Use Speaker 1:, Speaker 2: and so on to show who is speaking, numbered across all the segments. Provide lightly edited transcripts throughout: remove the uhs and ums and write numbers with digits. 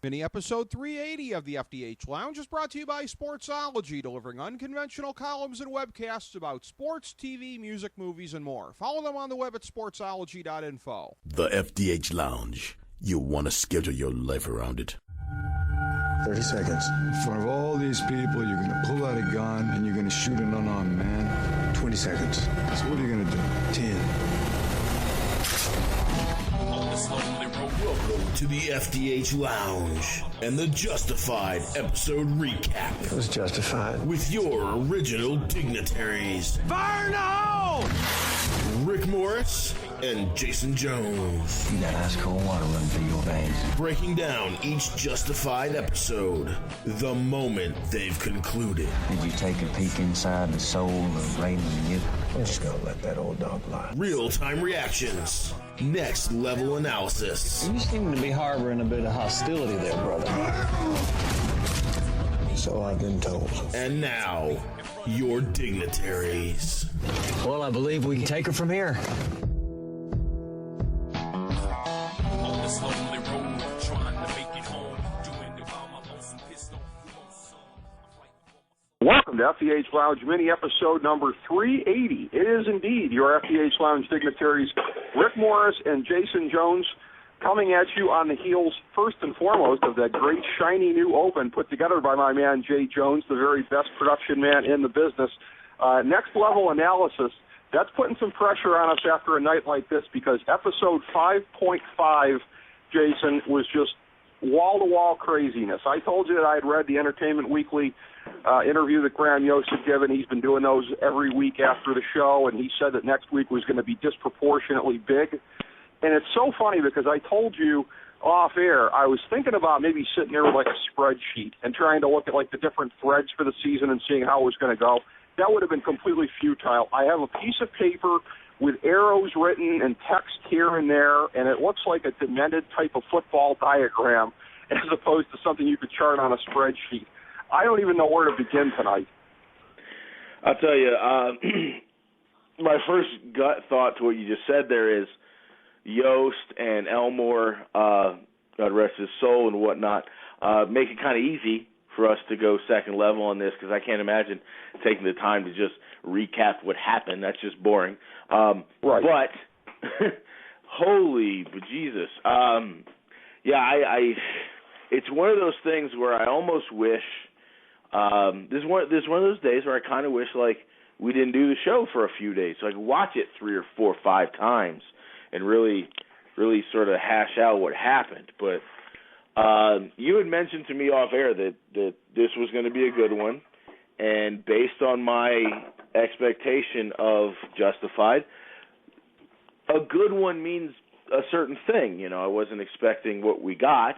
Speaker 1: Mini episode 380 of the FDH Lounge is brought to you by Sportsology, delivering unconventional columns and webcasts about sports, TV, music, movies, and more. Follow them on the web at sportsology.info.
Speaker 2: The FDH Lounge. You want to schedule your life around it.
Speaker 3: 30 seconds.
Speaker 4: In front of all these people, you're going to pull out a gun and you're going to shoot an unarmed man.
Speaker 3: 20 seconds.
Speaker 4: So what are you going to do?
Speaker 3: 10.
Speaker 2: Welcome to the FDH Lounge and the Justified episode recap.
Speaker 3: It was justified.
Speaker 2: With your original dignitaries.
Speaker 1: Fire in the hole!
Speaker 2: Rick Morris and Jason Jones.
Speaker 5: You got ice cold water running through your veins.
Speaker 2: Breaking down each Justified episode the moment they've concluded.
Speaker 5: Did you take a peek inside the soul of Raymond Newton?
Speaker 3: I'm just going to let that old dog lie.
Speaker 2: Real-time reactions. Next level analysis.
Speaker 6: You seem to be harboring a bit of hostility there, brother.
Speaker 3: So I've been told.
Speaker 2: And now, your dignitaries.
Speaker 6: Well, I believe we can take her from here.
Speaker 7: Welcome to FDH Lounge Mini episode number 380. It is indeed your FDH Lounge dignitaries, Rick Morris and Jason Jones, coming at you on the heels, first and foremost, of that great shiny new open put together by my man Jay Jones, the very best production man in the business. Next level analysis, that's putting some pressure on us after a night like this, because episode 5.5, Jason, was just wall-to-wall craziness. I told you that I had read the Entertainment Weekly interview that Graham Yost had given. He's been doing those every week after the show, and he said that next week was going to be disproportionately big. And it's so funny because I told you off air, I was thinking about maybe sitting there with like a spreadsheet and trying to look at like the different threads for the season and seeing how it was going to go. That would have been completely futile. I have a piece of paper with arrows written and text here and there, and it looks like a demented type of football diagram as opposed to something you could chart on a spreadsheet. I don't even know where to begin tonight.
Speaker 8: I'll tell you, my first gut thought to what you just said there is Yost and Elmore, God rest his soul and whatnot, make it kind of easy for us to go second level on this, because I can't imagine taking the time to just recap what happened. That's just boring.
Speaker 7: Right.
Speaker 8: But, holy Jesus. It's one of those things where I almost wish, this is one of those days where I kind of wish, like, we didn't do the show for a few days, so I could watch it 3 or 4 or 5 times and really sort of hash out what happened. But you had mentioned to me off air that this was going to be a good one, and based on my expectation of Justified, a good one means a certain thing. You know, I wasn't expecting what we got,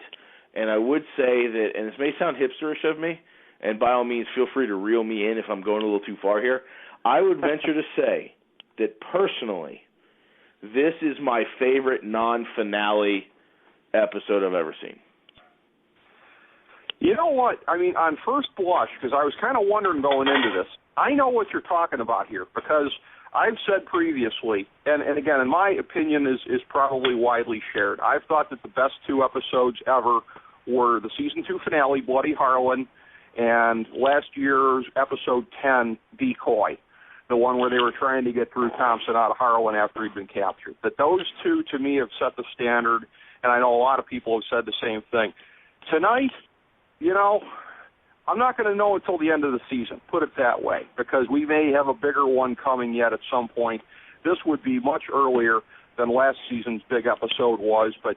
Speaker 8: and I would say that, and this may sound hipsterish of me, and by all means feel free to reel me in if I'm going a little too far here, I would venture to say that personally, this is my favorite non-finale episode I've ever seen.
Speaker 7: You know what? I mean, on first blush, because I was kind of wondering going into this, I know what you're talking about here, because I've said previously, and again, in my opinion, is probably widely shared, I've thought that the best 2 episodes ever were the season 2 finale, Bloody Harlan, and last year's episode 10, Decoy, the one where they were trying to get Drew Thompson out of Harlan after he'd been captured. That those 2, to me, have set the standard, and I know a lot of people have said the same thing. Tonight, you know, I'm not going to know until the end of the season, put it that way, because we may have a bigger one coming yet at some point. This would be much earlier than last season's big episode was, but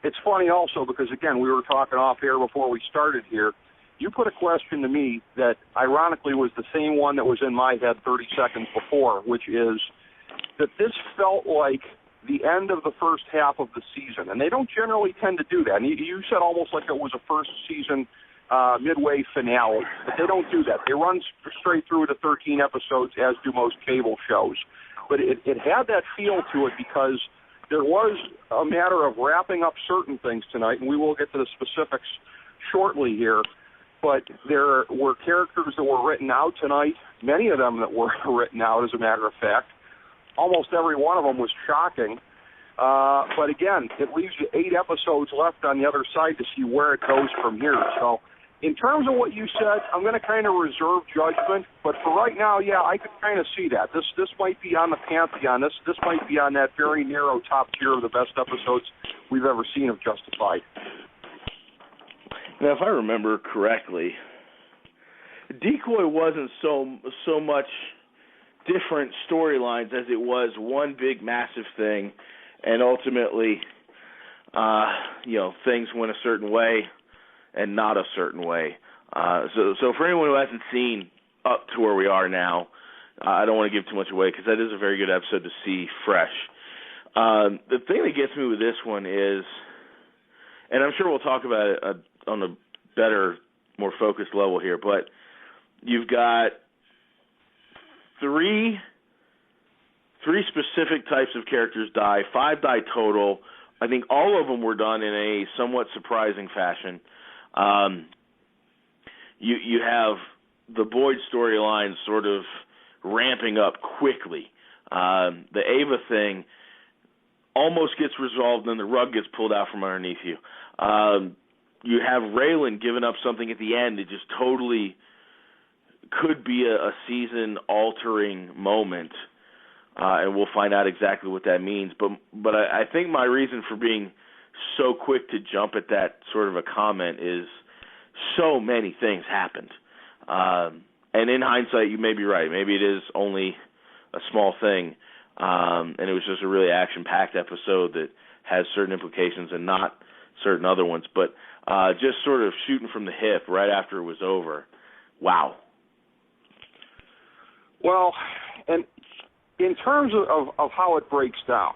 Speaker 7: it's funny also because, again, we were talking off air before we started here. You put a question to me that ironically was the same one that was in my head 30 seconds before, which is that this felt like the end of the first half of the season, and they don't generally tend to do that. And you said almost like it was a first season midway finale, but they don't do that. They run straight through to 13 episodes, as do most cable shows. But it had that feel to it because there was a matter of wrapping up certain things tonight, and we will get to the specifics shortly here. But there were characters that were written out tonight, many of them that were written out, as a matter of fact. Almost every one of them was shocking. But again, it leaves you 8 episodes left on the other side to see where it goes from here. So in terms of what you said, I'm going to kind of reserve judgment. But for right now, yeah, I could kind of see that. This might be on the Pantheon. This might be on that very narrow top tier of the best episodes we've ever seen of Justified.
Speaker 8: Now, if I remember correctly, Decoy wasn't so much different storylines as it was one big massive thing, and ultimately, things went a certain way and not a certain way. So for anyone who hasn't seen up to where we are now, I don't want to give too much away because that is a very good episode to see fresh. The thing that gets me with this one is, and I'm sure we'll talk about it on a better, more focused level here, but you've got three specific types of characters die. 5 die total. I think all of them were done in a somewhat surprising fashion. You have the Boyd storyline sort of ramping up quickly. The Ava thing almost gets resolved, and then the rug gets pulled out from underneath you. You have Raylan giving up something at the end that just totally could be a season-altering moment, and we'll find out exactly what that means. But I think my reason for being so quick to jump at that sort of a comment is so many things happened. And in hindsight, you may be right. Maybe it is only a small thing, and it was just a really action-packed episode that has certain implications and not certain other ones. But just sort of shooting from the hip right after it was over, wow. Well,
Speaker 7: and in terms of how it breaks down,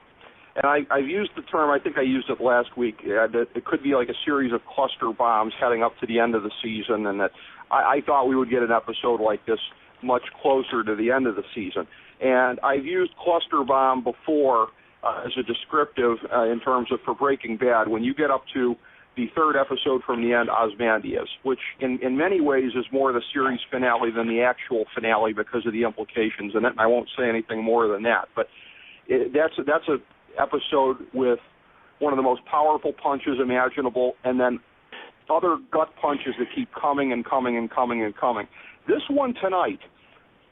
Speaker 7: and I've used the term, I think I used it last week, that it could be like a series of cluster bombs heading up to the end of the season, and that I thought we would get an episode like this much closer to the end of the season. And I've used cluster bomb before as a descriptive in terms of for Breaking Bad. When you get up to the 3rd episode from the end, Ozymandias, which in many ways is more the series finale than the actual finale because of the implications in it, and I won't say anything more than that. But that's an episode with one of the most powerful punches imaginable, and then other gut punches that keep coming and coming and coming and coming. This one tonight,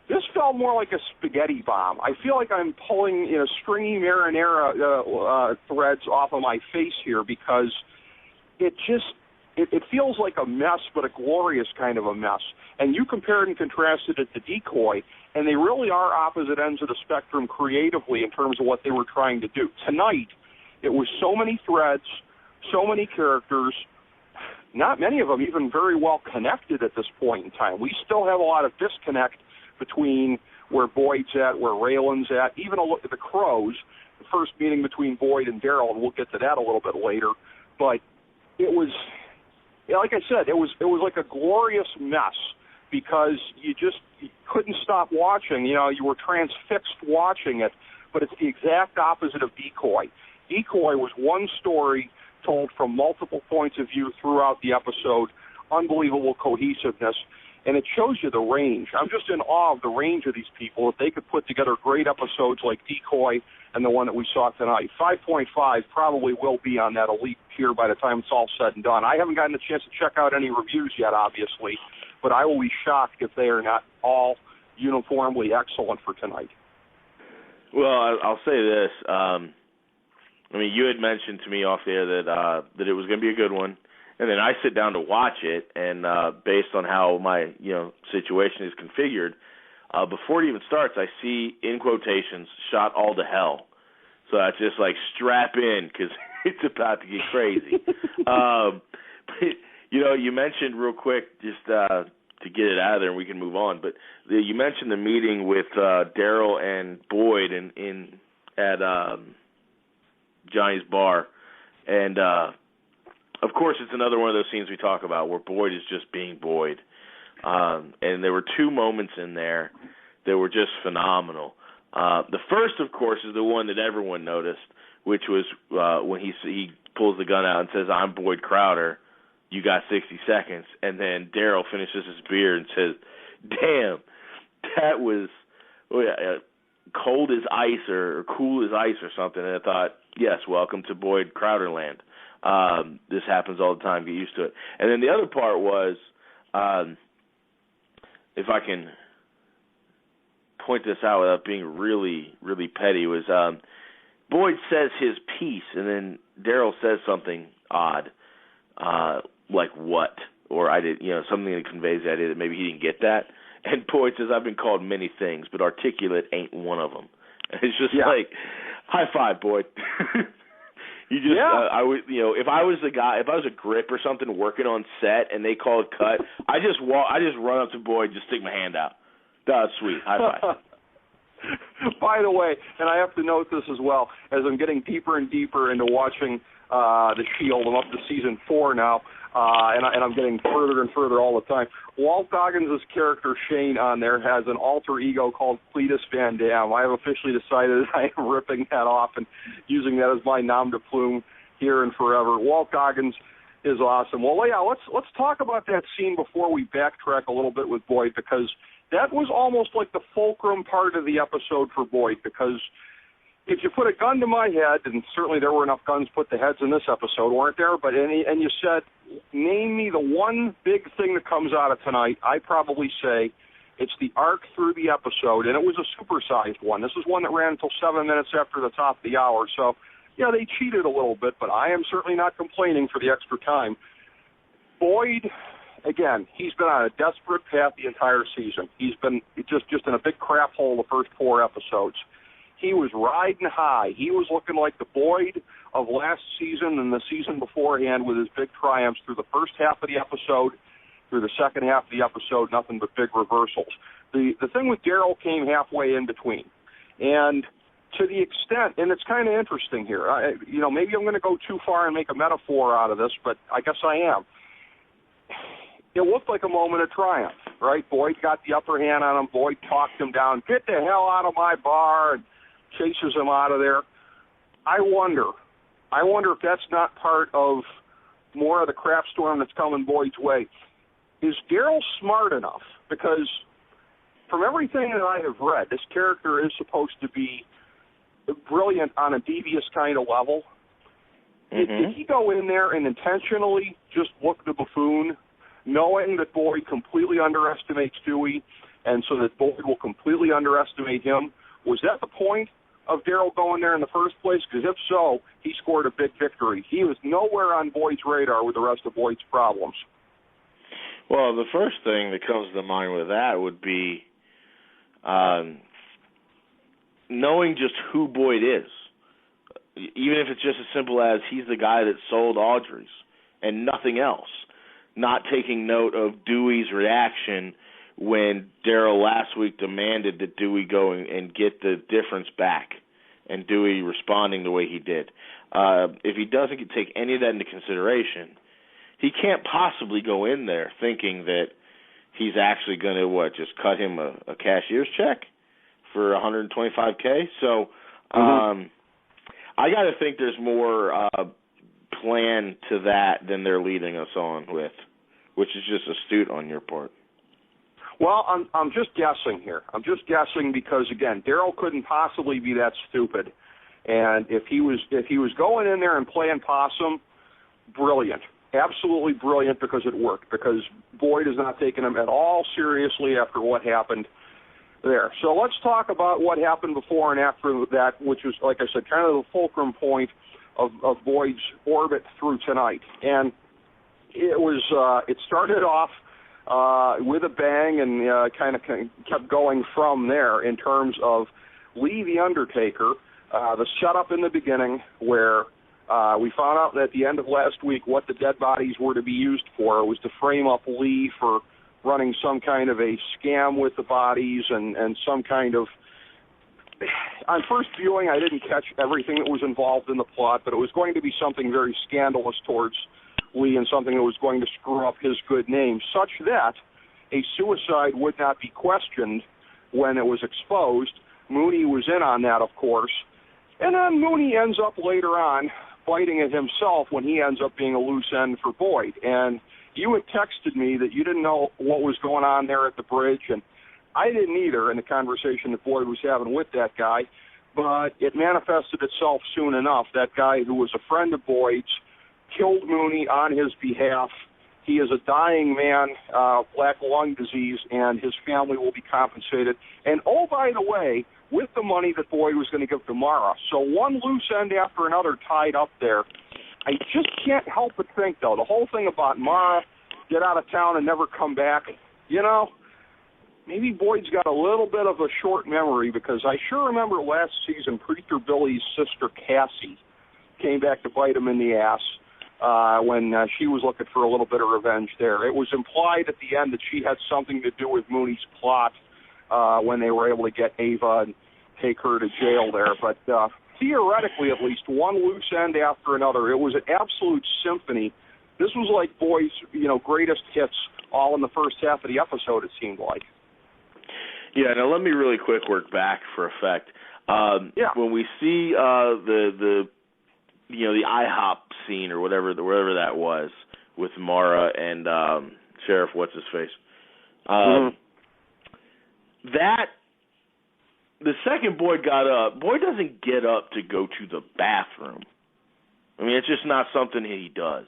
Speaker 7: this felt more like a spaghetti bomb. I feel like I'm pulling stringy marinara threads off of my face here because it feels like a mess, but a glorious kind of a mess. And you compared and contrasted it to Decoy, and they really are opposite ends of the spectrum creatively in terms of what they were trying to do. Tonight, it was so many threads, so many characters, not many of them even very well connected at this point in time. We still have a lot of disconnect between where Boyd's at, where Raylan's at, even a look at the Crows, the first meeting between Boyd and Daryl, and we'll get to that a little bit later. But it was, like I said, it was like a glorious mess because you couldn't stop watching. You were transfixed watching it, but it's the exact opposite of Decoy. Decoy was one story told from multiple points of view throughout the episode, unbelievable cohesiveness, and it shows you the range. I'm just in awe of the range of these people. If they could put together great episodes like Decoy and the one that we saw tonight, 5.5 probably will be on that elite tier by the time it's all said and done. I haven't gotten a chance to check out any reviews yet, obviously, but I will be shocked if they are not all uniformly excellent for tonight.
Speaker 8: Well, I'll say this. You had mentioned to me off the air that it was going to be a good one. And then I sit down to watch it, and based on how my situation is configured, before it even starts, I see in quotations "shot all to hell." So that's just like strap in because it's about to get crazy. But you mentioned real quick just to get it out of there, and we can move on. But you mentioned the meeting with Daryl and Boyd at Johnny's bar, and of course, it's another one of those scenes we talk about where Boyd is just being Boyd. And there were 2 moments in there that were just phenomenal. The first, of course, is the one that everyone noticed, which was when he pulls the gun out and says, "I'm Boyd Crowder, you got 60 seconds." And then Daryl finishes his beer and says, "Damn, that was cold as ice or cool as ice or something." And I thought, Yes, welcome to Boyd Crowderland. This happens all the time. Get used to it. And then the other part was, if I can point this out without being really, really petty, was Boyd says his piece, and then Daryl says something odd, like what? Or I did, something that conveys the idea that maybe he didn't get that. And Boyd says, I've been called many things, but articulate ain't one of them. And it's just like, high five, Boyd. You just, I would, if I was the guy, if I was a grip or something working on set and they called cut, I just run up to Boyd, just stick my hand out. That's sweet. High five.
Speaker 7: By the way, and I have to note this as well, as I'm getting deeper and deeper into watching The Shield. I'm up to season 4 now, and I'm getting further and further all the time. Walt Goggins' character Shane on there has an alter ego called Cletus Van Dam. I have officially decided I am ripping that off and using that as my nom de plume here and forever. Walt Goggins is awesome. Well, yeah, let's talk about that scene before we backtrack a little bit with Boyd, because that was almost like the fulcrum part of the episode for Boyd, because if you put a gun to my head, and certainly there were enough guns put to heads in this episode, weren't there? But and you said, name me the one big thing that comes out of tonight, I'd probably say it's the arc through the episode, and it was a supersized one. This is one that ran until 7 minutes after the top of the hour. So, yeah, they cheated a little bit, but I am certainly not complaining for the extra time. Boyd, again, he's been on a desperate path the entire season. He's been just in a big crap hole the first 4 episodes. He was riding high. He was looking like the Boyd of last season and the season beforehand with his big triumphs through the first half of the episode, through the second half of the episode, nothing but big reversals. The thing with Daryl came halfway in between. And to the extent, and it's kind of interesting here, maybe I'm going to go too far and make a metaphor out of this, but I guess I am. It looked like a moment of triumph, right? Boyd got the upper hand on him. Boyd talked him down. Get the hell out of my bar, and chases him out of there. I wonder if that's not part of more of the crap storm that's coming Boyd's way. Is Daryl smart enough? Because from everything that I have read, this character is supposed to be brilliant on a devious kind of level. Mm-hmm. Did he go in there and intentionally just look the buffoon, knowing that Boyd completely underestimates Dewey, and so that Boyd will completely underestimate him? Was that the point of Daryl going there in the first place? Because if so, he scored a big victory. He was nowhere on Boyd's radar with the rest of Boyd's problems.
Speaker 8: Well, the first thing that comes to mind with that would be knowing just who Boyd is. Even if it's just as simple as he's the guy that sold Audrey's and nothing else. Not taking note of Dewey's reaction when Daryl last week demanded that Dewey go and get the difference back, and Dewey responding the way he did. If he doesn't take any of that into consideration, he can't possibly go in there thinking that he's actually going to, just cut him a cashier's check for $125K? So I got to think there's more plan to that than they're leading us on with, which is just astute on your part.
Speaker 7: Well, I'm just guessing here. I'm just guessing because, again, Daryl couldn't possibly be that stupid. And if he was going in there and playing possum, brilliant. Absolutely brilliant, because it worked, because Boyd is not taking him at all seriously after what happened there. So let's talk about what happened before and after that, which was, like I said, kind of the fulcrum point of Boyd's orbit through tonight. And it started off with a bang and kind of kept going from there in terms of Lee the Undertaker, the setup in the beginning where we found out at the end of last week what the dead bodies were to be used for. It was to frame up Lee for running some kind of a scam with the bodies and some kind of... On first viewing, I didn't catch everything that was involved in the plot, but it was going to be something very scandalous towards Lee and something that was going to screw up his good name, such that a suicide would not be questioned when it was exposed. Mooney was in on that, of course. And then Mooney ends up later on biting it himself when he ends up being a loose end for Boyd. And you had texted me that you didn't know what was going on there at the bridge, and I didn't either in the conversation that Boyd was having with that guy. but it manifested itself soon enough. That guy who was a friend of Boyd's killed Mooney on his behalf. He is a dying man, black lung disease, and his family will be compensated. And, oh, by the way, with the money that Boyd was going to give to Mara. So one loose end after another tied up there. I just can't help but think, though, the whole thing about Mara, get out of town and never come back, you know, maybe Boyd's got a little bit of a short memory, because I sure remember last season Preacher Billy's sister Cassie came back to bite him in the ass when she was looking for a little bit of revenge there. It was implied at the end that she had something to do with Mooney's plot when they were able to get Ava and take her to jail there. But theoretically, at least, one loose end after another. It was an absolute symphony. This was like Boyd's, greatest hits all in the first half of the episode, it seemed like.
Speaker 8: Yeah, now let me really quick work back for effect. When we see the IHOP scene or whatever that was with Mara and Sheriff What's-His-Face, that the second Boyd got up, Boyd doesn't get up to go to the bathroom. I mean, it's just not something he does.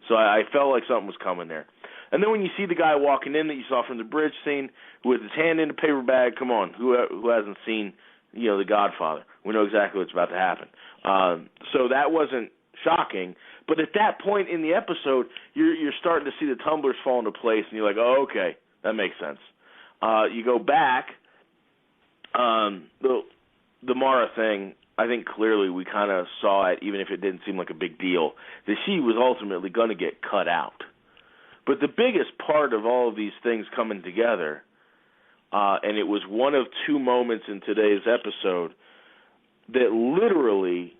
Speaker 8: So I felt like something was coming there. And then when you see the guy walking in that you saw from the bridge scene with his hand in a paper bag, come on, who hasn't seen, The Godfather? We know exactly what's about to happen. So that wasn't shocking. But at that point in the episode, you're starting to see the tumblers fall into place, and you're like, oh, okay, that makes sense. You go back, the Mara thing, I think clearly we kind of saw it, even if it didn't seem like a big deal, that she was ultimately going to get cut out. But the biggest part of all of these things coming together, and it was one of two moments in today's episode that literally,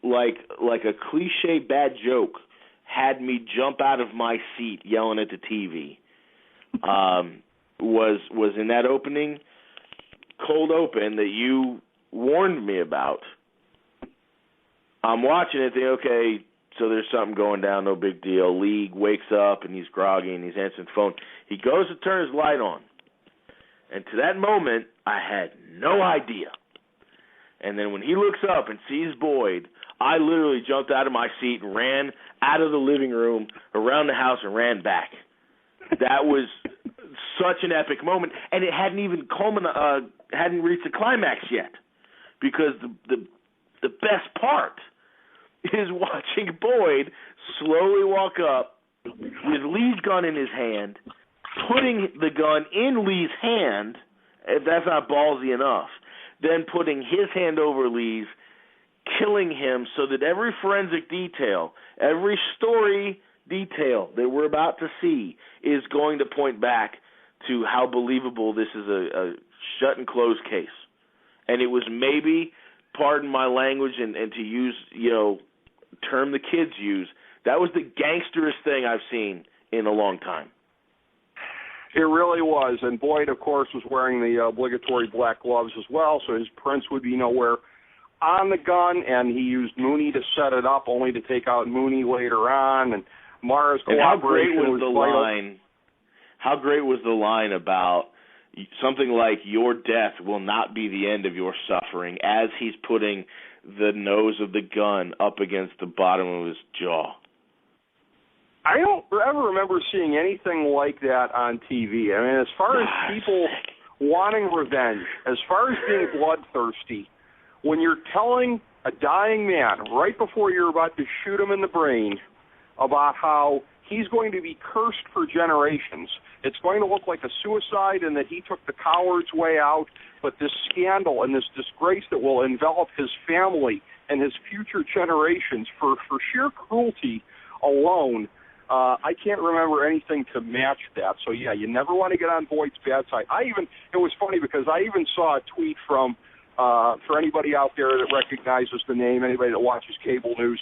Speaker 8: like a cliche bad joke, had me jump out of my seat yelling at the TV, was in that opening cold open that you warned me about. I'm watching it, thinking, okay, so there's something going down, no big deal. Lee wakes up, and he's groggy, and he's answering the phone. He goes to turn his light on. And to that moment, I had no idea. And then when he looks up and sees Boyd, I literally jumped out of my seat and ran out of the living room, around the house, and ran back. That was such an epic moment, and it hadn't even hadn't reached the climax yet, because the best part is watching Boyd slowly walk up with Lee's gun in his hand, putting the gun in Lee's hand, if that's not ballsy enough, then putting his hand over Lee's, killing him, so that every forensic detail, every story detail that we're about to see is going to point back to how believable this is a shut and close case. And it was maybe, pardon my language and to use, term the kids use, that was the gangsterest thing I've seen in a long time.
Speaker 7: It really was. And Boyd, of course, was wearing the obligatory black gloves as well, so his prints would be nowhere on the gun, and he used Mooney to set it up, only to take out Mooney later on. And Mara's cooperation was vital.
Speaker 8: How great was the line about something like, your death will not be the end of your suffering, as he's putting the nose of the gun up against the bottom of his jaw?
Speaker 7: I don't ever remember seeing anything like that on TV. I mean, as far as people wanting revenge, as far as being bloodthirsty, when you're telling a dying man right before you're about to shoot him in the brain about how he's going to be cursed for generations, it's going to look like a suicide and that he took the coward's way out, but this scandal and this disgrace that will envelop his family and his future generations for sheer cruelty alone, I can't remember anything to match that. So, yeah, you never want to get on Boyd's bad side. It was funny because I even saw a tweet from, for anybody out there that recognizes the name, anybody that watches cable news,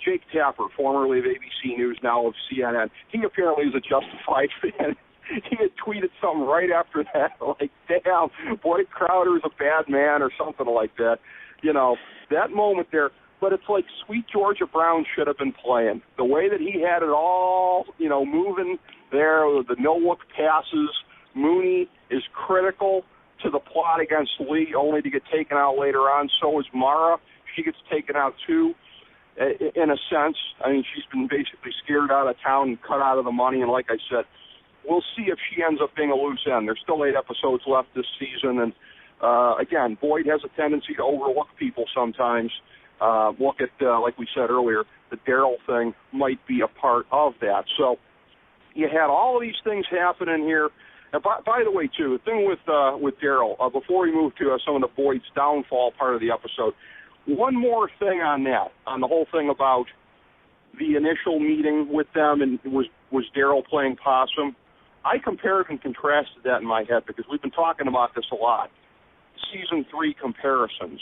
Speaker 7: Jake Tapper, formerly of ABC News, now of CNN. He apparently is a Justified fan. He had tweeted something right after that, like, damn, Boyd Crowder is a bad man or something like that. That moment there. But it's like Sweet Georgia Brown should have been playing. The way that he had it all, moving there, the no-look passes. Mooney is critical to the plot against Lee, only to get taken out later on. So is Mara. She gets taken out too, in a sense. I mean, she's been basically scared out of town and cut out of the money. And like I said, we'll see if she ends up being a loose end. There's still 8 episodes left this season. And, again, Boyd has a tendency to overlook people sometimes. Look at, like we said earlier, the Daryl thing might be a part of that. So you had all of these things happening here. And by the way, too, the thing with Daryl, before we move to some of the Boyd's downfall part of the episode, one more thing on that, on the whole thing about the initial meeting with them and was Daryl playing possum. I compared and contrasted that in my head because we've been talking about this a lot. Season 3 comparisons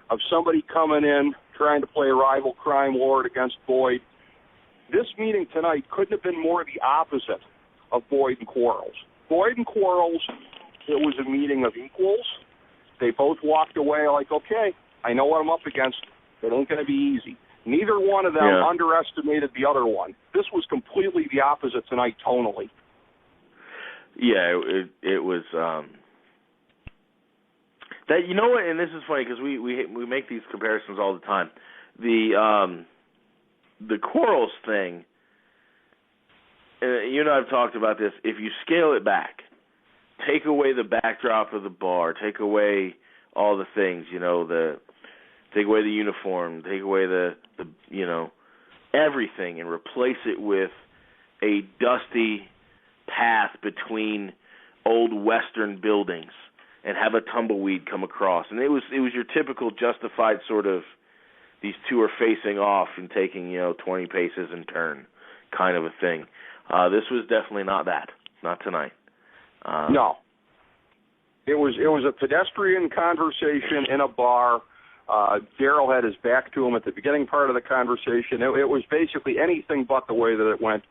Speaker 7: of somebody coming in trying to play a rival crime lord against Boyd. This meeting tonight couldn't have been more the opposite of Boyd and Quarles. Boyd and Quarles, it was a meeting of equals. They both walked away like, okay, I know what I'm up against. It ain't going to be easy. Neither one of them underestimated the other one. This was completely the opposite tonight tonally.
Speaker 8: Yeah, it was that, you know what, and this is funny because we make these comparisons all the time. The Quarles thing, you and I have talked about this. If you scale it back, take away the backdrop of the bar, take away all the things, take away the uniform, take away the everything, and replace it with a dusty path between old Western buildings, and have a tumbleweed come across. And it was your typical Justified sort of, these two are facing off and taking 20 paces and turn kind of a thing. This was definitely not that. Not tonight.
Speaker 7: No. It was a pedestrian conversation in a bar. Daryl had his back to him at the beginning part of the conversation. It was basically anything but the way that it went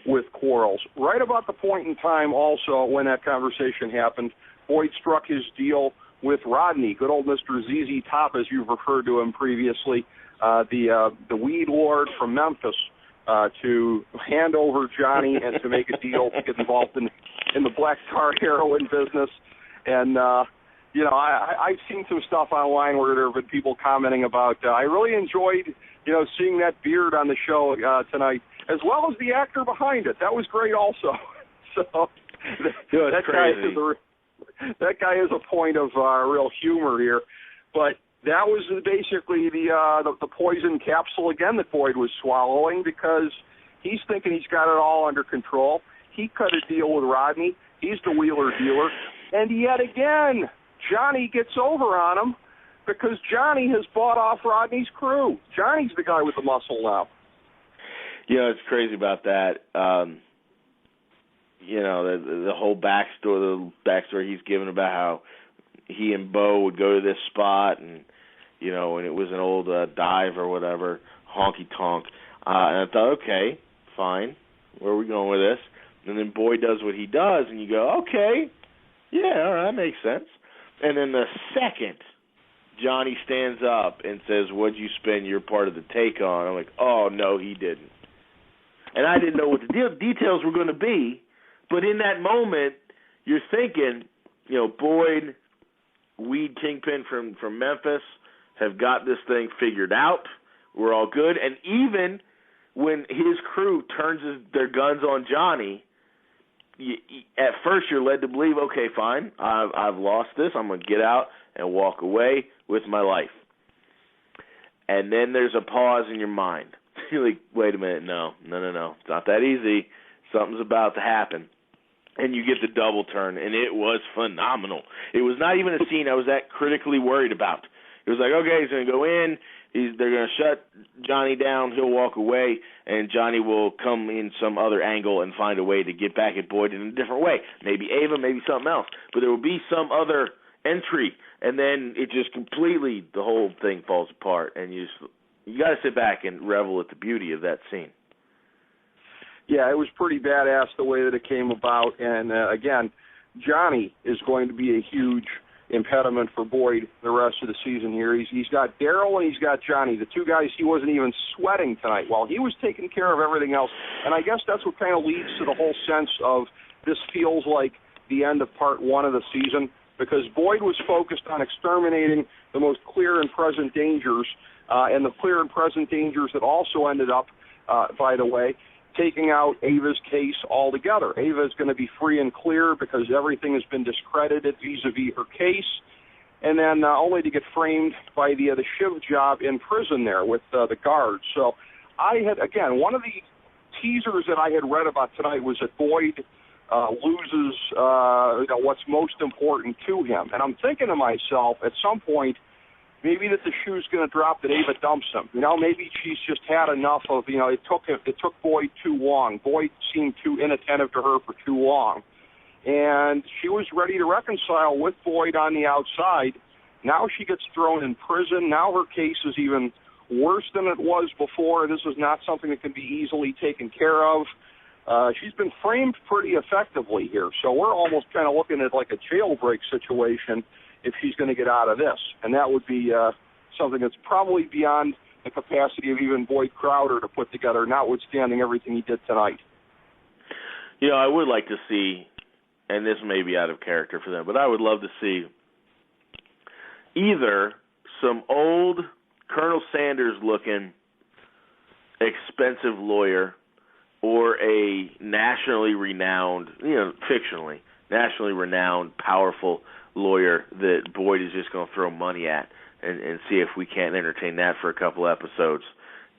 Speaker 7: with Quarles. Right about the point in time also when that conversation happened, Boyd struck his deal with Rodney, good old Mr. ZZ Top, as you've referred to him previously, the weed lord from Memphis, to hand over Johnny and to make a deal to get involved in the black tar heroin business. And, I've seen some stuff online where there have been people commenting about, I really enjoyed, seeing that beard on the show tonight, as well as the actor behind it. That was great also. So that guy is a point of real humor here. But that was basically the poison capsule again that Boyd was swallowing, because he's thinking he's got it all under control. He cut a deal with Rodney. He's the wheeler dealer. And yet again, Johnny gets over on him because Johnny has bought off Rodney's crew. Johnny's the guy with the muscle now.
Speaker 8: It's crazy about that. The whole backstory he's given about how he and Bo would go to this spot and, and it was an old dive or whatever, honky tonk. And I thought, okay, fine. Where are we going with this? And then Boyd does what he does, and you go, okay, yeah, all right, that makes sense. And then the second Johnny stands up and says, what'd you spend your part of the take on? I'm like, oh, no, he didn't. And I didn't know what the details were going to be, but in that moment, you're thinking, Boyd, weed kingpin from Memphis, have got this thing figured out. We're all good. And even when his crew turns their guns on Johnny, at first you're led to believe, okay, fine, I've lost this. I'm going to get out and walk away with my life. And then there's a pause in your mind. You're like, wait a minute, no. It's not that easy. Something's about to happen. And you get the double turn, and it was phenomenal. It was not even a scene I was that critically worried about. It was like, okay, he's going to go in. They're going to shut Johnny down. He'll walk away, and Johnny will come in some other angle and find a way to get back at Boyd in a different way. Maybe Ava, maybe something else. But there will be some other entry, and then it just completely, the whole thing falls apart. And you got to sit back and revel at the beauty of that scene.
Speaker 7: Yeah, it was pretty badass the way that it came about. And, again, Johnny is going to be a huge impediment for Boyd the rest of the season here. He's got Daryl and he's got Johnny, the two guys he wasn't even sweating tonight while he was taking care of everything else. And I guess that's what kind of leads to the whole sense of this feels like the end of part one of the season. because Boyd was focused on exterminating the most clear and present dangers, and the clear and present dangers that also ended up, by the way, taking out Ava's case altogether. Ava is going to be free and clear because everything has been discredited vis-a-vis her case, and then only to get framed by the Shiv job in prison there with the guards. So I had, again, one of the teasers that I had read about tonight was that Boyd loses what's most important to him. And I'm thinking to myself, at some point, maybe that the shoe's going to drop that Ava dumps him. Maybe she's just had enough of, it took Boyd too long. Boyd seemed too inattentive to her for too long. And she was ready to reconcile with Boyd on the outside. Now she gets thrown in prison. Now her case is even worse than it was before. This is not something that can be easily taken care of. She's been framed pretty effectively here. So we're almost kind of looking at like a jailbreak situation if she's going to get out of this. And that would be something that's probably beyond the capacity of even Boyd Crowder to put together, notwithstanding everything he did tonight.
Speaker 8: I would like to see, and this may be out of character for them, but I would love to see either some old Colonel Sanders-looking expensive lawyer or a nationally renowned, fictionally, nationally renowned, powerful lawyer that Boyd is just going to throw money at and see if we can't entertain that for a couple episodes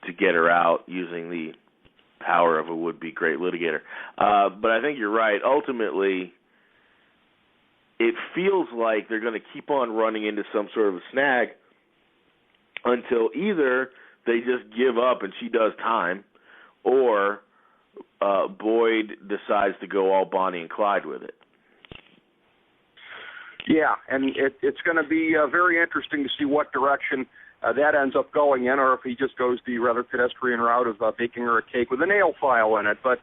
Speaker 8: to get her out using the power of a would-be great litigator. But I think you're right. Ultimately, it feels like they're going to keep on running into some sort of a snag until either they just give up and she does time, or Boyd decides to go all Bonnie and Clyde with it.
Speaker 7: Yeah, and it's going to be very interesting to see what direction that ends up going in, or if he just goes the rather pedestrian route of baking her a cake with a nail file in it. But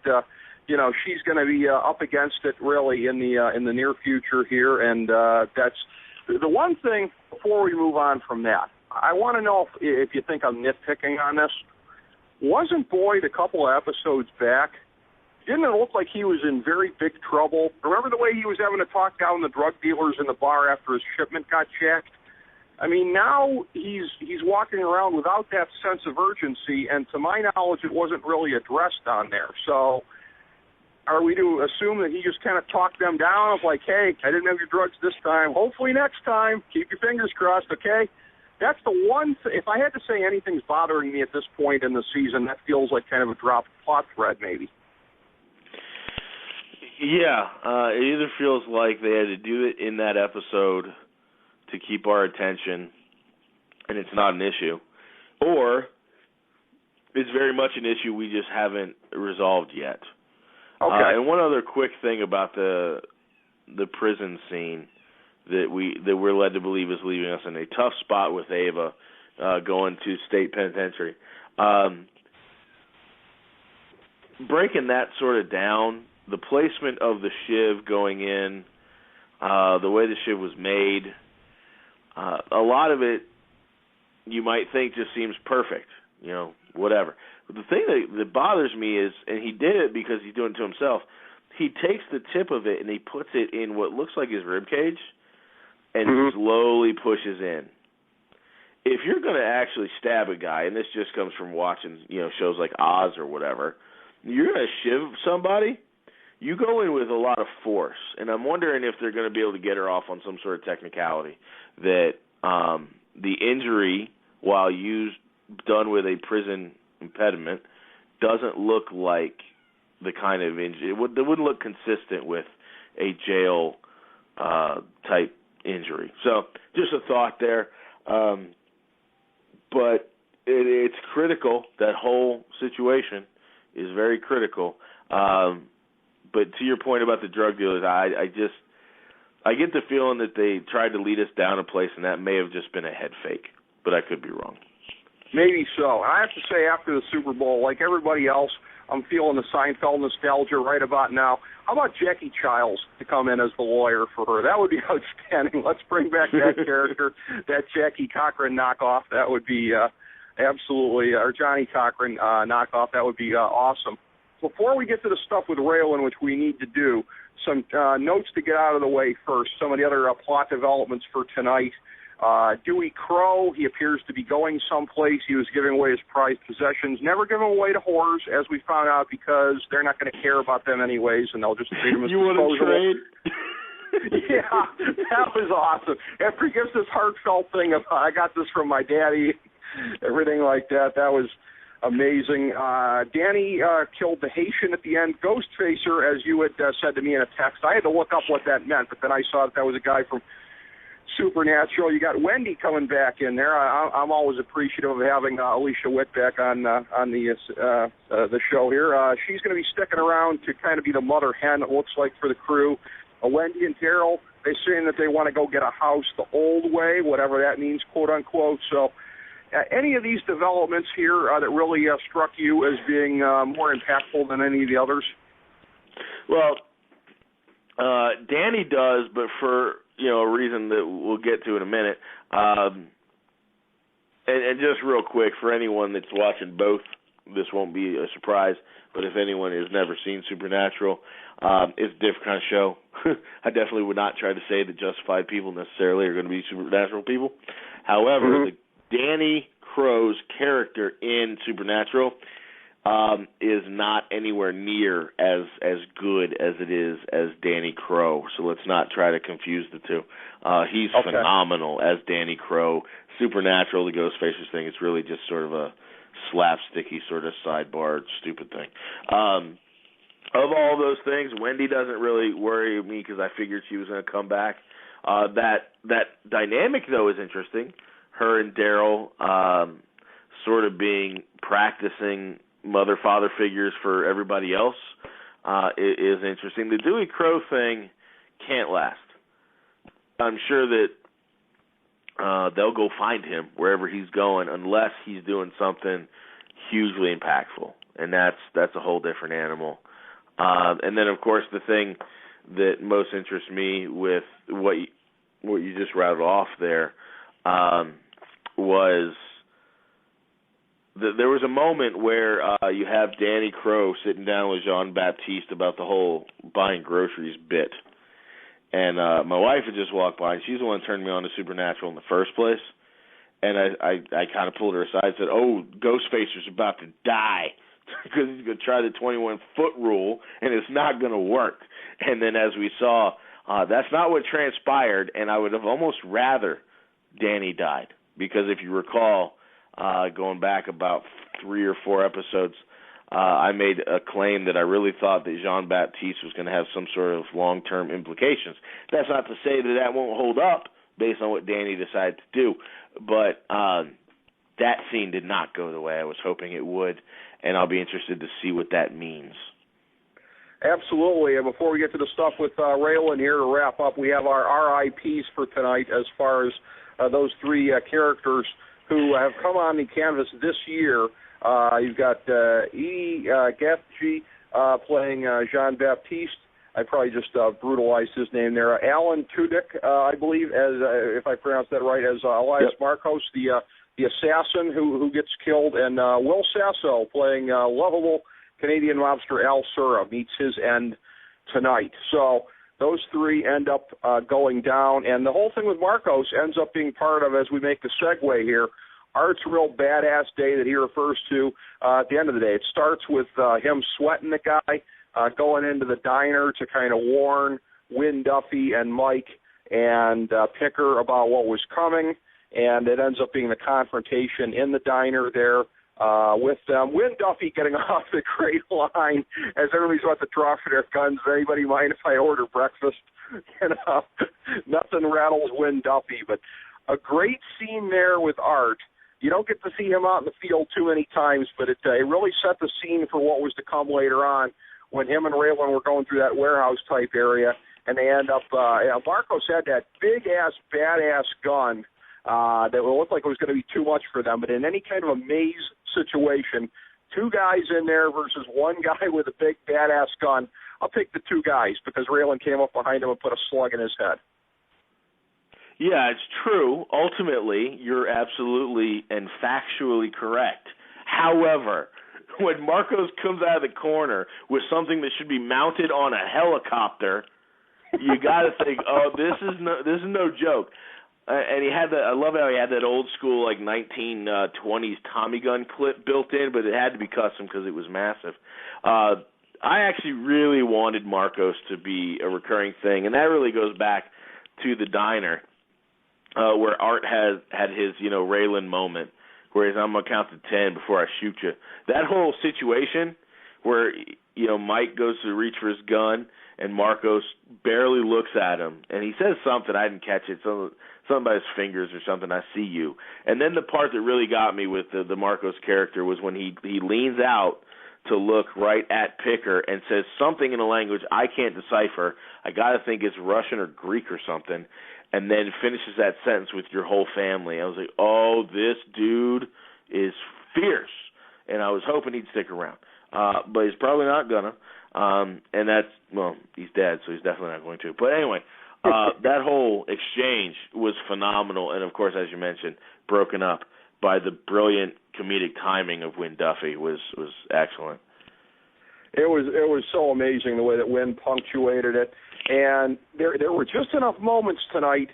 Speaker 7: she's going to be up against it really in the near future here, and that's the one thing. Before we move on from that, I want to know if you think I'm nitpicking on this. Wasn't Boyd a couple of episodes back? Didn't it look like he was in very big trouble? Remember the way he was having to talk down the drug dealers in the bar after his shipment got checked? I mean, now he's walking around without that sense of urgency, and to my knowledge, it wasn't really addressed on there. So are we to assume that he just kind of talked them down of like, hey, I didn't have your drugs this time. Hopefully next time. Keep your fingers crossed, okay? That's the one if I had to say anything's bothering me at this point in the season, that feels like kind of a dropped plot thread maybe.
Speaker 8: Yeah, it either feels like they had to do it in that episode to keep our attention, and it's not an issue, or it's very much an issue we just haven't resolved yet.
Speaker 7: Okay.
Speaker 8: And one other quick thing about the prison scene that we're led to believe is leaving us in a tough spot with Ava going to state penitentiary. Breaking that sort of down, the placement of the Shiv going in, the way the Shiv was made, a lot of it you might think just seems perfect, whatever. But the thing that bothers me is, and he did it because he's doing it to himself, he takes the tip of it and he puts it in what looks like his rib cage and slowly pushes in. If you're going to actually stab a guy, and this just comes from watching shows like Oz or whatever, you're going to shiv somebody, you go in with a lot of force, and I'm wondering if they're going to be able to get her off on some sort of technicality that the injury, while done with a prison impediment, doesn't look like the kind of injury. It wouldn't look consistent with a jail type injury. So just a thought there. But it's critical. That whole situation is very critical. But to your point about the drug dealers, I get the feeling that they tried to lead us down a place, and that may have just been a head fake. But I could be wrong.
Speaker 7: Maybe so. I have to say, after the Super Bowl, like everybody else, I'm feeling the Seinfeld nostalgia right about now. How about Jackie Childs to come in as the lawyer for her? That would be outstanding. Let's bring back that character, that Jackie Cochran knockoff. That would be absolutely, or Johnny Cochran knockoff. That would be awesome. before we get to the stuff with Raylan, which we need to do, some notes to get out of the way first. Some of the other plot developments for tonight. Dewey Crow, he appears to be going someplace. He was giving away his prized possessions. Never give them away to whores, as we found out, because they're not going to care about them anyways, and they'll just treat them as
Speaker 8: You want to trade?
Speaker 7: Yeah, that was awesome. After he gives this heartfelt thing of, I got this from my daddy, everything like that, that was amazing. Danny killed the Haitian at the end. Ghostfacer, as you had said to me in a text, I had to look up what that meant, but then I saw that was a guy from Supernatural. You got Wendy coming back in there. I'm always appreciative of having Alicia Witt back on the show here. She's going to be sticking around to kind of be the mother hen, it looks like, for the crew. Wendy and Daryl, they're saying that they want to go get a house the old way, whatever that means, quote unquote. So any of these developments here that really struck you as being more impactful than any of the others?
Speaker 8: Well, Danny does, but for a reason that we'll get to in a minute. And just real quick, for anyone that's watching both, this won't be a surprise, but if anyone has never seen Supernatural, it's a different kind of show. I definitely would not try to say that Justified people necessarily are going to be Supernatural people. However, Danny Crow's character in Supernatural is not anywhere near as good as it is as Danny Crow. So let's not try to confuse the two. He's phenomenal as Danny Crow. Supernatural, the Ghostfacers thing, it's really just sort of a slapsticky sort of sidebar stupid thing. Of all those things, Wendy doesn't really worry me because I figured she was going to come back. That dynamic, though, is interesting. Her and Daryl sort of being practicing mother-father figures for everybody else is interesting. The Dewey Crow thing can't last. I'm sure that they'll go find him wherever he's going unless he's doing something hugely impactful, and that's a whole different animal. And then, of course, the thing that most interests me with what you just rattled off there was there was a moment where you have Danny Crow sitting down with Jean-Baptiste about the whole buying groceries bit. And my wife had just walked by, and she's the one who turned me on to Supernatural in the first place. And I kind of pulled her aside and said, Ghostfacer's about to die because he's going to try the 21-foot rule, and it's not going to work. And then as we saw, that's not what transpired, and I would have almost rather Danny died. Because if you recall, going back about 3 or 4 episodes, I made a claim that I really thought that Jean-Baptiste was going to have some sort of long-term implications. That's not to say that won't hold up based on what Danny decided to do, but that scene did not go the way I was hoping it would, and I'll be interested to see what that means.
Speaker 7: Absolutely. And before we get to the stuff with Raylan here to wrap up, we have our RIPs for tonight as far as those 3 characters who have come on the canvas this year. You've got E. Gaffney playing Jean-Baptiste. I probably just brutalized his name there. Alan Tudyk, I believe, as if I pronounce that right, as Elias Marcos, the assassin who gets killed, and Will Sasso playing lovable Canadian mobster Al Sura meets his end tonight. So those 3 end up going down, and the whole thing with Marcos ends up being part of, as we make the segue here, Art's real badass day that he refers to at the end of the day. It starts with him sweating the guy, going into the diner to kind of warn Wynn Duffy and Mike and Picker about what was coming, and it ends up being the confrontation in the diner there with them. Wynn Duffy getting off the great line as everybody's about to draw for their guns. Anybody mind if I order breakfast? Nothing rattles Wynn Duffy, but a great scene there with Art. You don't get to see him out in the field too many times, but it really set the scene for what was to come later on when him and Raylan were going through that warehouse-type area, and they end up Marcos had that big-ass, badass gun that looked like it was going to be too much for them, but in any kind of a maze situation, 2 guys in there versus 1 guy with a big, badass gun, I'll take the 2 guys because Raylan came up behind him and put a slug in his head.
Speaker 8: Yeah, it's true. Ultimately, you're absolutely and factually correct. However, when Marcos comes out of the corner with something that should be mounted on a helicopter, you got to think, oh, this is no joke. And he had that. I love how he had that old school like 1920s Tommy gun clip built in, but it had to be custom because it was massive. I actually really wanted Marcos to be a recurring thing, and that really goes back to the diner where Art had his Raylan moment, where he's, I'm gonna count to 10 before I shoot you. That whole situation where Mike goes to reach for his gun and Marcos barely looks at him, and he says something, I didn't catch it, something about his fingers or something, I see you. And then the part that really got me with the Marcos character was when he leans out to look right at Picker and says something in a language I can't decipher. I got to think it's Russian or Greek or something, and then finishes that sentence with your whole family. I was like, oh, this dude is fierce, and I was hoping he'd stick around. But he's probably not gonna. And that's, well, he's dead, so he's definitely not going to. But anyway, that whole exchange was phenomenal, and of course, as you mentioned, broken up by the brilliant comedic timing of Wynn Duffy was excellent.
Speaker 7: It was so amazing the way that Wynn punctuated it, and there were just enough moments tonight.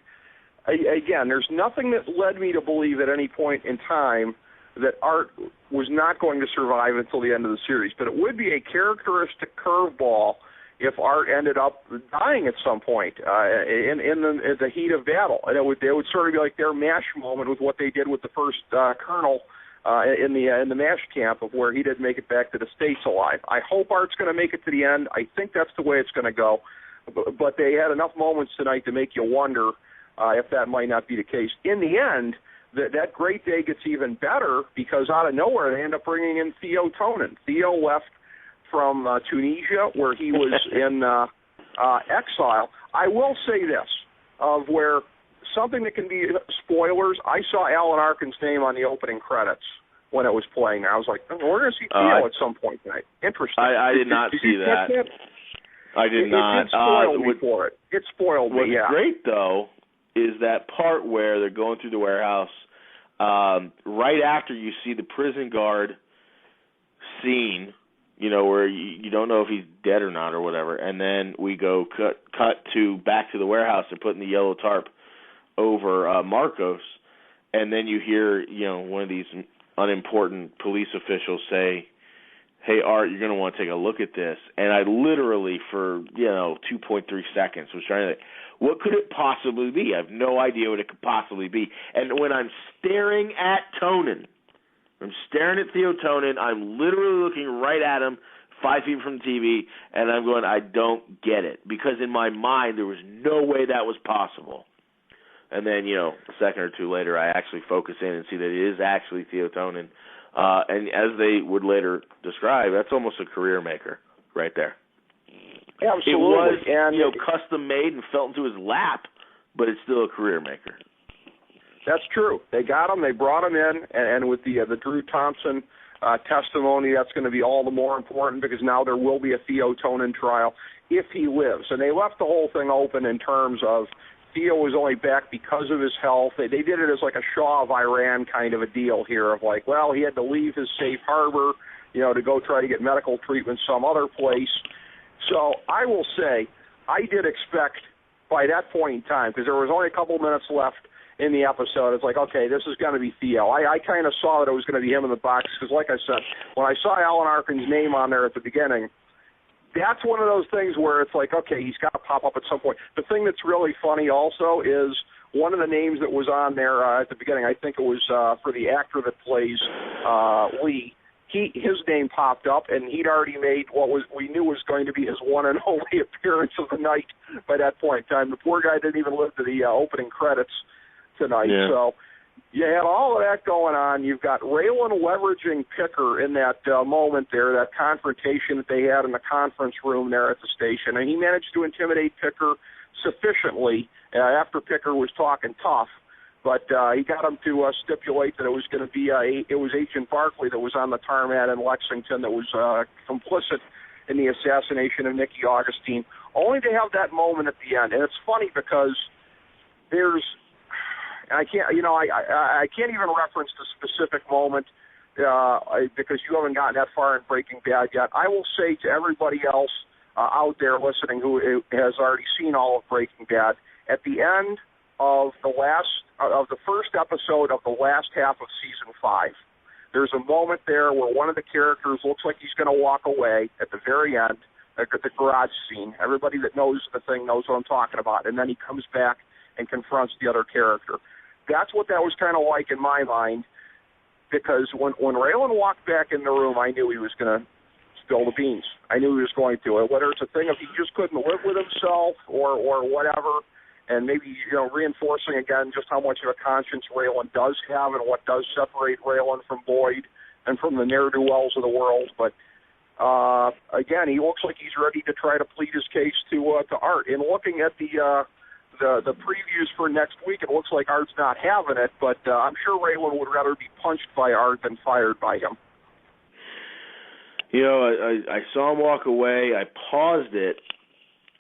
Speaker 7: Again, there's nothing that led me to believe at any point in time that Art was not going to survive until the end of the series, but it would be a characteristic curveball if Art ended up dying at some point in the heat of battle, and it would sort of be like their MASH moment with what they did with the first colonel in the MASH camp, of where he didn't make it back to the States alive. I hope Art's going to make it to the end. I think that's the way it's going to go, but they had enough moments tonight to make you wonder if that might not be the case. In the end, that great day gets even better because out of nowhere they end up bringing in Theo Tonin. Theo left from Tunisia, where he was in exile. I will say this, of where something that can be spoilers, I saw Alan Arkin's name on the opening credits when it was playing. I was like, we're going to see Theo at some point tonight. Interesting.
Speaker 8: I did not see that. I did not.
Speaker 7: It spoiled me for it. It spoiled me, yeah.
Speaker 8: What's great, though, is that part where they're going through the warehouse, right after you see the prison guard scene, where you don't know if he's dead or not or whatever, and then we go cut to back to the warehouse and putting the yellow tarp over Marcos, and then you hear, one of these unimportant police officials say, hey, Art, you're going to want to take a look at this. And I literally, for, 2.3 seconds, was trying to think, what could it possibly be? I have no idea what it could possibly be. And when I'm staring at Tonin, I'm staring at Theo Tonin, I'm literally looking right at him, 5 feet from the TV, and I'm going, I don't get it. Because in my mind, there was no way that was possible. And then, a second or two later, I actually focus in and see that it is actually Theo Tonin. And as they would later describe, that's almost a career maker right there.
Speaker 7: Absolutely.
Speaker 8: It was, custom made and fell into his lap, but it's still a career maker.
Speaker 7: That's true. They got him. They brought him in, and with the Drew Thompson testimony, that's going to be all the more important because now there will be a Theo Tonin trial if he lives. And they left the whole thing open in terms of Theo was only back because of his health. They did it as like a Shah of Iran kind of a deal here of like, well, he had to leave his safe harbor, to go try to get medical treatment some other place. So I will say I did expect by that point in time, because there was only a couple minutes left in the episode, it's like, okay, this is going to be Theo. I kind of saw that it was going to be him in the box because, like I said, when I saw Alan Arkin's name on there at the beginning, that's one of those things where it's like, okay, he's got to pop up at some point. The thing that's really funny also is one of the names that was on there at the beginning, I think it was for the actor that plays Lee, his name popped up, and he'd already made what we knew was going to be his one and only appearance of the night by that point in time. The poor guy didn't even live to the opening credits tonight. Yeah. So you had all of that going on. You've got Raylan leveraging Picker in that moment there, that confrontation that they had in the conference room there at the station, and he managed to intimidate Picker sufficiently after Picker was talking tough. But he got him to stipulate that it was going to be it was Agent Barkley that was on the tarmac in Lexington that was complicit in the assassination of Nicky Augustine, only to have that moment at the end. And it's funny because I can't even reference the specific moment because you haven't gotten that far in Breaking Bad yet. I will say to everybody else out there listening who has already seen all of Breaking Bad, at the end of the first episode of the last half of season 5, there's a moment there where one of the characters looks like he's going to walk away at the very end, at the garage scene. Everybody that knows the thing knows what I'm talking about. And then he comes back and confronts the other character. That's what that was kind of like in my mind, because when Raylan walked back in the room, I knew he was going to spill the beans. I knew he was going to. Whether it's a thing if he just couldn't live with himself or whatever, and maybe, reinforcing again just how much of a conscience Raylan does have and what does separate Raylan from Boyd and from the ne'er-do-wells of the world. But again, he looks like he's ready to try to plead his case to Art. In looking at the previews for next week, it looks like Art's not having it, but I'm sure Raylan would rather be punched by Art than fired by him.
Speaker 8: I saw him walk away. I paused it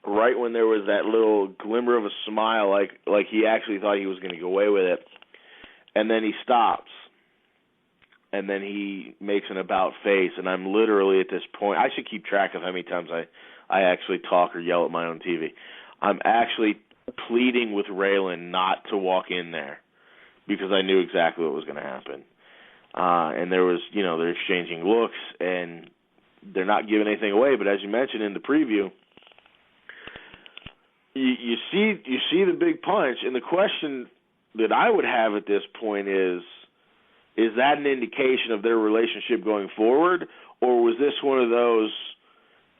Speaker 8: right when there was that little glimmer of a smile, like he actually thought he was going to get away with it. And then he stops. And then he makes an about face. And I'm literally at this point, I should keep track of how many times I actually talk or yell at my own TV. I'm actually pleading with Raylan not to walk in there because I knew exactly what was going to happen. And there was, they're exchanging looks, and they're not giving anything away. But as you mentioned in the preview, you see the big punch, and the question that I would have at this point is that an indication of their relationship going forward, or was this one of those,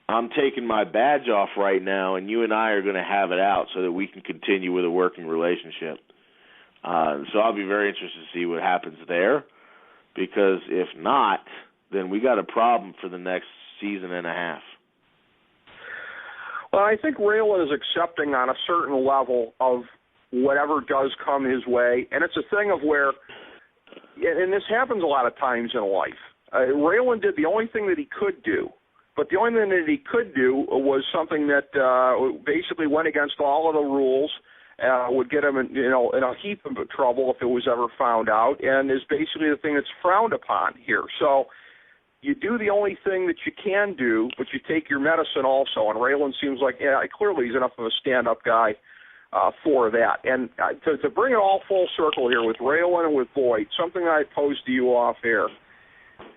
Speaker 8: I'm taking my badge off right now, and you and I are going to have it out so that we can continue with a working relationship? So I'll be very interested to see what happens there, because if not, then we got a problem for the next season and a half.
Speaker 7: Well, I think Raylan is accepting on a certain level of whatever does come his way, and it's a thing of where, and this happens a lot of times in life, Raylan did the only thing that he could do, but the only thing that he could do was something that basically went against all of the rules, would get him in a heap of trouble if it was ever found out, and is basically the thing that's frowned upon here. So you do the only thing that you can do, but you take your medicine also. And Raylan seems like, clearly he's enough of a stand-up guy for that. And to bring it all full circle here with Raylan and with Boyd, something I posed to you off air,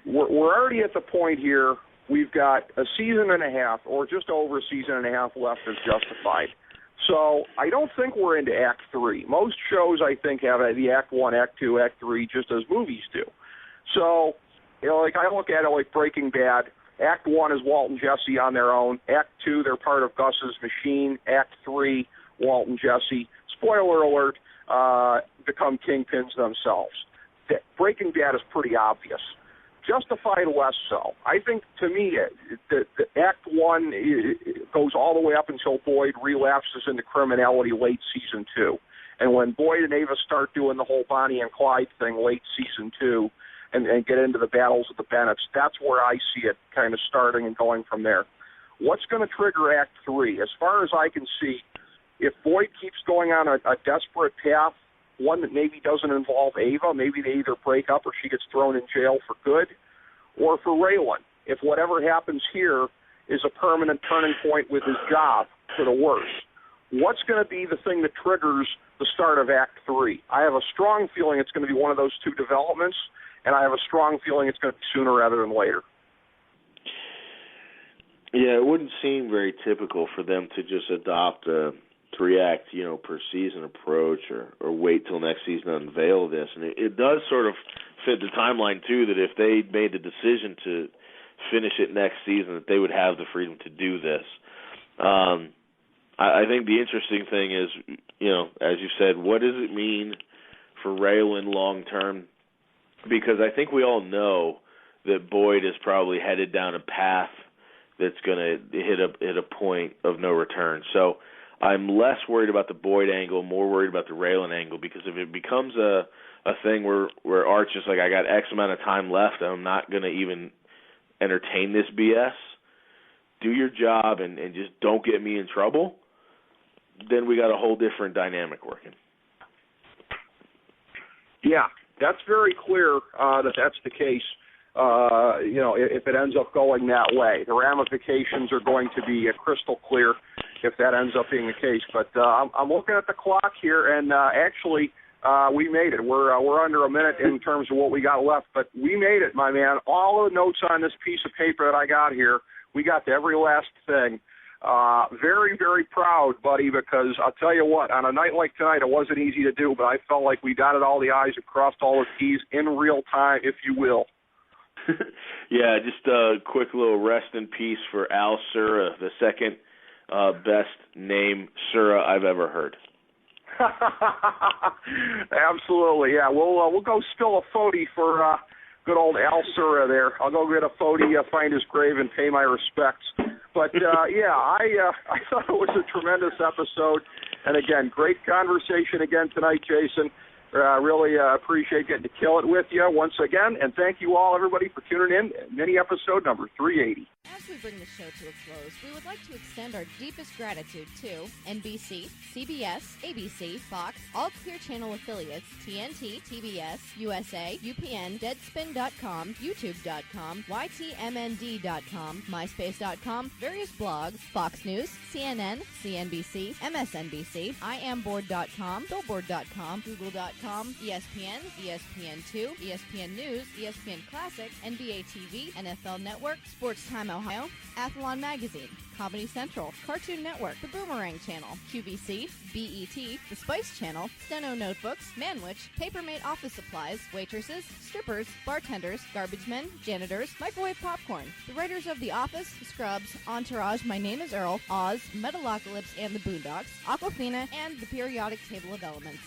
Speaker 7: we're already at the point here, we've got a season and a half, or just over a season and a half left as Justified. So I don't think we're into Act 3. Most shows, I think, have the Act 1, Act 2, Act 3, just as movies do. So, like I look at it like Breaking Bad, Act 1 is Walt and Jesse on their own. Act 2, they're part of Gus's machine. Act 3, Walt and Jesse, spoiler alert, become kingpins themselves. Breaking Bad is pretty obvious. Justified less so. I think, to me, the Act 1 goes all the way up until Boyd relapses into criminality late Season 2. And when Boyd and Ava start doing the whole Bonnie and Clyde thing late Season 2 and get into the battles of the Bennetts, that's where I see it kind of starting and going from there. What's going to trigger Act 3? As far as I can see, if Boyd keeps going on a desperate path, one that maybe doesn't involve Ava, maybe they either break up or she gets thrown in jail for good, or for Raylan, if whatever happens here is a permanent turning point with his job for the worse. What's going to be the thing that triggers the start of Act 3? I have a strong feeling it's going to be one of those two developments, and I have a strong feeling it's going to be sooner rather than later.
Speaker 8: Yeah, it wouldn't seem very typical for them to just adopt a 3-act, per season approach or wait till next season to unveil this. And it does sort of fit the timeline, too, that if they made the decision to finish it next season, that they would have the freedom to do this. I think the interesting thing is, as you said, what does it mean for Raylan long-term? Because I think we all know that Boyd is probably headed down a path that's going to hit a point of no return. So I'm less worried about the Boyd angle, more worried about the Raylan angle, because if it becomes a thing where Art's just like, I got X amount of time left and I'm not going to even entertain this BS, do your job and just don't get me in trouble, then we got a whole different dynamic working.
Speaker 7: Yeah, that's very clear that's the case. if it ends up going that way. The ramifications are going to be crystal clear if that ends up being the case. But I'm looking at the clock here, and actually we made it. We're under a minute in terms of what we got left, but we made it, my man. All the notes on this piece of paper that I got here, we got to every last thing. Very, very proud, buddy, because I'll tell you what, on a night like tonight, it wasn't easy to do, but I felt like we dotted all the I's and crossed all the T's in real time, if you will.
Speaker 8: Yeah, just a quick little rest in peace for Al Sura, the second best name Sura I've ever heard.
Speaker 7: Absolutely, yeah. We'll go spill a 40 for good old Al Sura there. I'll go get a 40, find his grave, and pay my respects. But, I thought it was a tremendous episode. And, again, great conversation again tonight, Jason. Really appreciate getting to kill it with you once again. And thank you all, everybody, for tuning in. Mini episode number 380.
Speaker 9: As we bring the show to a close, we would like to extend our deepest gratitude to NBC, CBS, ABC, Fox, all Clear Channel affiliates, TNT, TBS, USA, UPN, Deadspin.com, YouTube.com, YTMND.com, MySpace.com, various blogs, Fox News, CNN, CNBC, MSNBC, IamBoard.com, Billboard.com, Google.com, ESPN, ESPN2, ESPN News, ESPN Classic, NBA TV, NFL Network, Sports Time Ohio, Athlon Magazine, Comedy Central, Cartoon Network, The Boomerang Channel, QVC, BET, The Spice Channel, Steno Notebooks, Manwich, Papermate Office Supplies, Waitresses, Strippers, Bartenders, Garbage Men, Janitors, Microwave Popcorn, the writers of The Office, Scrubs, Entourage, My Name is Earl, Oz, Metalocalypse and the Boondocks, Aquafina, and The Periodic Table of Elements.